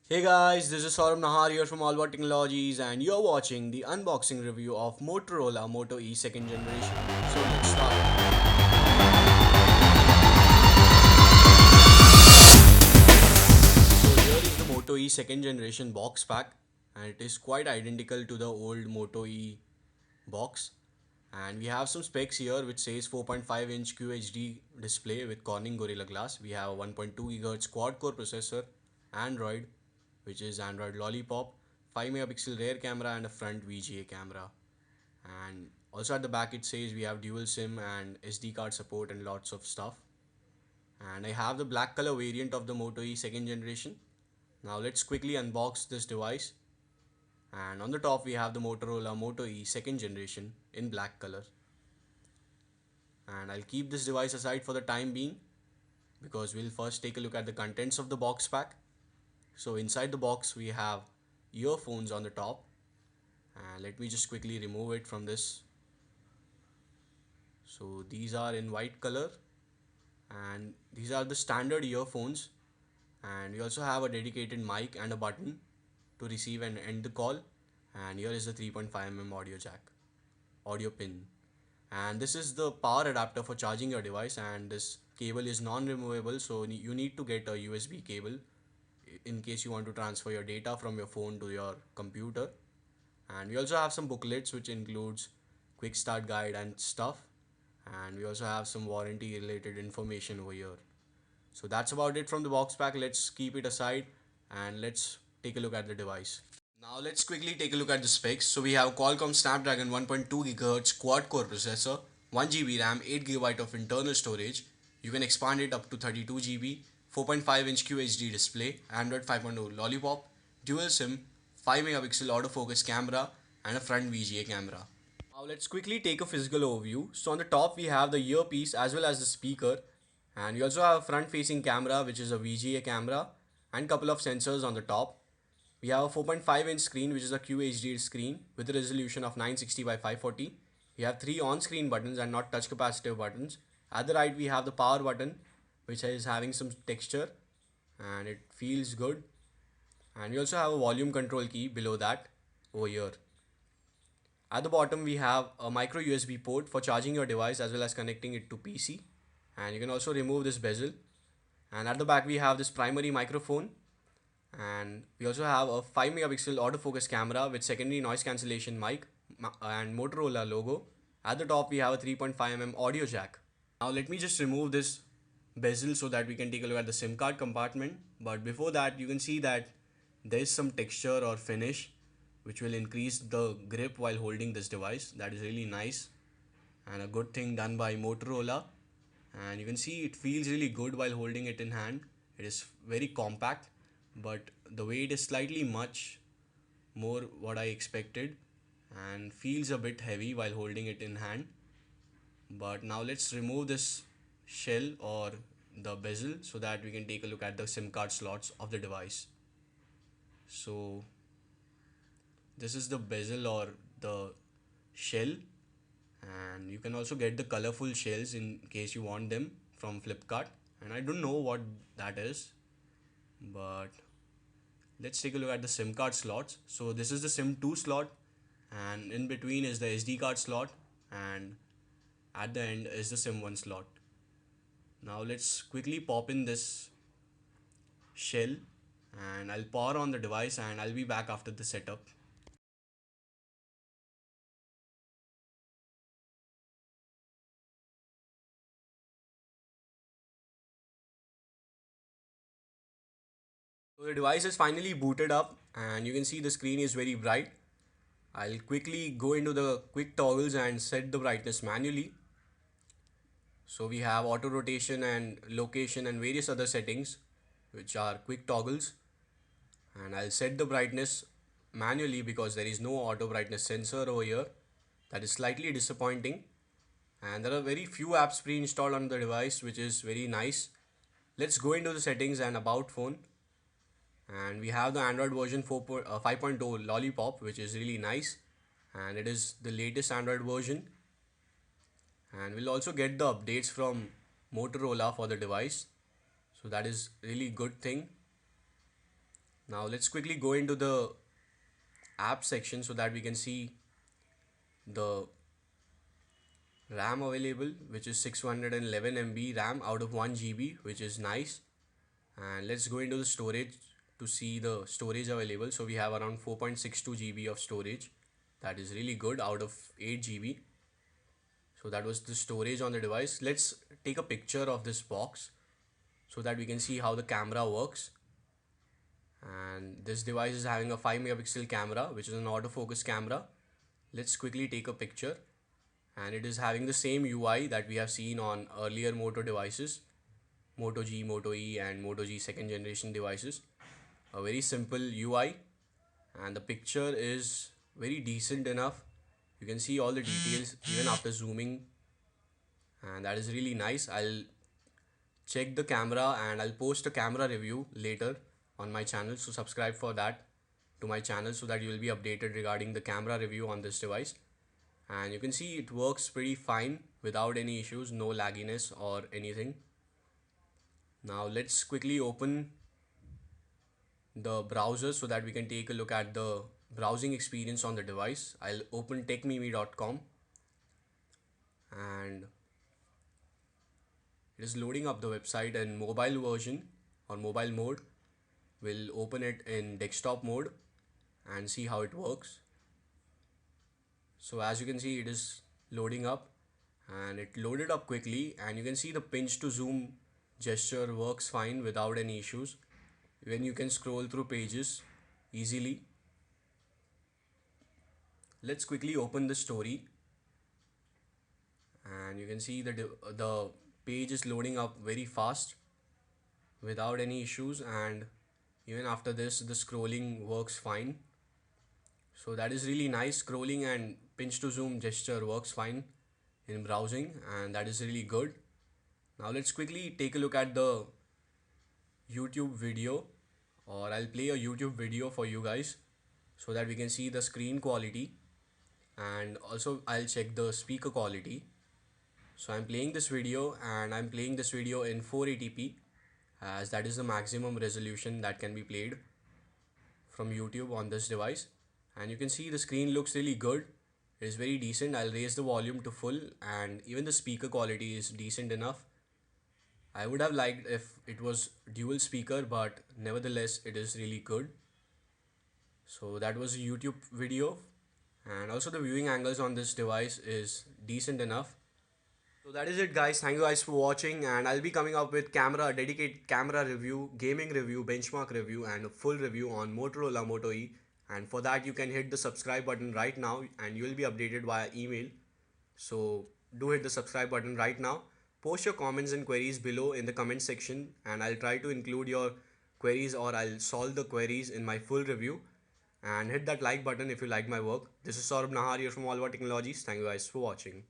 Hey guys, this is Saurabh Nahar here from Alba Technologies and you're watching the unboxing review of Motorola Moto E second generation. So let's start. So here is the Moto E second generation box pack and it is quite identical to the old Moto E box. And we have some specs here which says 4.5 inch QHD display with Corning Gorilla Glass. We have a 1.2 GHz quad core processor, Android, which is Android Lollipop, 5 megapixel rear camera and a front VGA camera. And also at the back it says we have dual SIM and SD card support and lots of stuff. And I have the black color variant of the Moto E second generation. Now let's quickly unbox this device. And on the top we have the Motorola Moto E second generation in black color. And I'll keep this device aside for the time being because we'll first take a look at the contents of the box pack. So inside the box we have earphones on the top, and let me just quickly remove it from this. So these are in white color and these are the standard earphones, and we also have a dedicated mic and a button to receive and end the call. And here is the 3.5 mm audio jack, audio pin, and this is the power adapter for charging your device, and this cable is non-removable, so you need to get a USB cable in case you want to transfer your data from your phone to your computer. And we also have some booklets which includes quick start guide and stuff, and we also have some warranty related information over here. So that's about it from the box pack. Let's keep it aside and let's take a look at the device. Now let's quickly take a look at the specs. So we have Qualcomm Snapdragon 1.2 GHz quad core processor, 1 GB RAM, 8 GB of internal storage. You can expand it up to 32 GB, 4.5 inch QHD display, Android 5.0 Lollipop, dual SIM, 5 megapixel autofocus camera, and a front VGA camera. Now let's quickly take a physical overview. So on the top we have the earpiece as well as the speaker, and we also have a front facing camera which is a VGA camera and couple of sensors on the top. We have a 4.5 inch screen which is a QHD screen with a resolution of 960 by 540. We have three on screen buttons and not touch capacitive buttons. At the right we have the power button which is having some texture and it feels good. And we also have a volume control key below that over here. At the bottom we have a micro USB port for charging your device as well as connecting it to PC, and you can also remove this bezel. And at the back we have this primary microphone, and we also have a 5 megapixel autofocus camera with secondary noise cancellation mic and Motorola logo. At the top we have a 3.5 mm audio jack. Now let me just remove this bezel so that we can take a look at the SIM card compartment. But before that you can see that there is some texture or finish which will increase the grip while holding this device. That is really nice and a good thing done by Motorola. And you can see it feels really good while holding it in hand. It is very compact, but the weight is slightly much more what I expected and feels a bit heavy while holding it in hand. But now let's remove this shell or the bezel so that we can take a look at the SIM card slots of the device. So this is the bezel or the shell, and you can also get the colorful shells in case you want them from Flipkart, and I don't know what that is, but let's take a look at the SIM card slots. So this is the SIM 2 slot, and in between is the SD card slot, and at the end is the SIM 1 slot. Now let's quickly pop in this shell, and I'll power on the device and I'll be back after the setup. So the device is finally booted up and you can see the screen is very bright. I'll quickly go into the quick toggles and set the brightness manually. So we have auto rotation and location and various other settings which are quick toggles, and I'll set the brightness manually because there is no auto brightness sensor over here. That is slightly disappointing, and there are very few apps pre-installed on the device which is very nice. Let's go into the settings and about phone, and we have the Android version 5.0 Lollipop which is really nice, and it is the latest Android version, and we'll also get the updates from Motorola for the device, so that is really good thing. Now let's quickly go into the app section so that we can see the RAM available, which is 611 MB RAM out of 1 GB, which is nice. And let's go into the storage to see the storage available. So we have around 4.62 GB of storage. That is really good out of 8 GB. So that was the storage on the device. Let's take a picture of this box so that we can see how the camera works. And this device is having a 5 megapixel camera, which is an autofocus camera. Let's quickly take a picture. And it is having the same UI that we have seen on earlier Moto devices, Moto G, Moto E and Moto G second generation devices. A very simple UI, and the picture is very decent enough. You can see all the details even after zooming, and that is really nice. I'll check the camera and I'll post a camera review later on my channel, so subscribe for that to my channel so that you will be updated regarding the camera review on this device. And you can see it works pretty fine without any issues, no lagginess or anything. Now let's quickly open the browser so that we can take a look at the browsing experience on the device. I'll open techmeme.com and it is loading up the website in mobile version or mobile mode. We'll open it in desktop mode and see how it works. So as you can see, it is loading up and it loaded up quickly, and you can see the pinch to zoom gesture works fine without any issues. When you can scroll through pages easily. Let's quickly open the story and you can see the page is loading up very fast without any issues, and even after this the scrolling works fine. So that is really nice. Scrolling and pinch to zoom gesture works fine in browsing, and that is really good. Now let's quickly take a look at the YouTube video, or I'll play a YouTube video for you guys so that we can see the screen quality, and also I'll check the speaker quality. So I'm playing this video and I'm playing this video in 480p, as that is the maximum resolution that can be played from YouTube on this device. And you can see the screen looks really good. It is very decent. I'll raise the volume to full, and even the speaker quality is decent enough. I would have liked if it was dual speaker, but nevertheless it is really good. So that was a YouTube video, and also the viewing angles on this device is decent enough. So that is it guys. Thank you guys for watching, and I'll be coming up with dedicated camera review, gaming review, benchmark review and a full review on Motorola Moto E. And for that you can hit the subscribe button right now and you will be updated via email. So do hit the subscribe button right now. Post your comments and queries below in the comment section, and I'll try to include your queries, or I'll solve the queries in my full review. And hit that like button if you like my work. This is Saurabh Nahar here from Alva Technologies. Thank you guys for watching.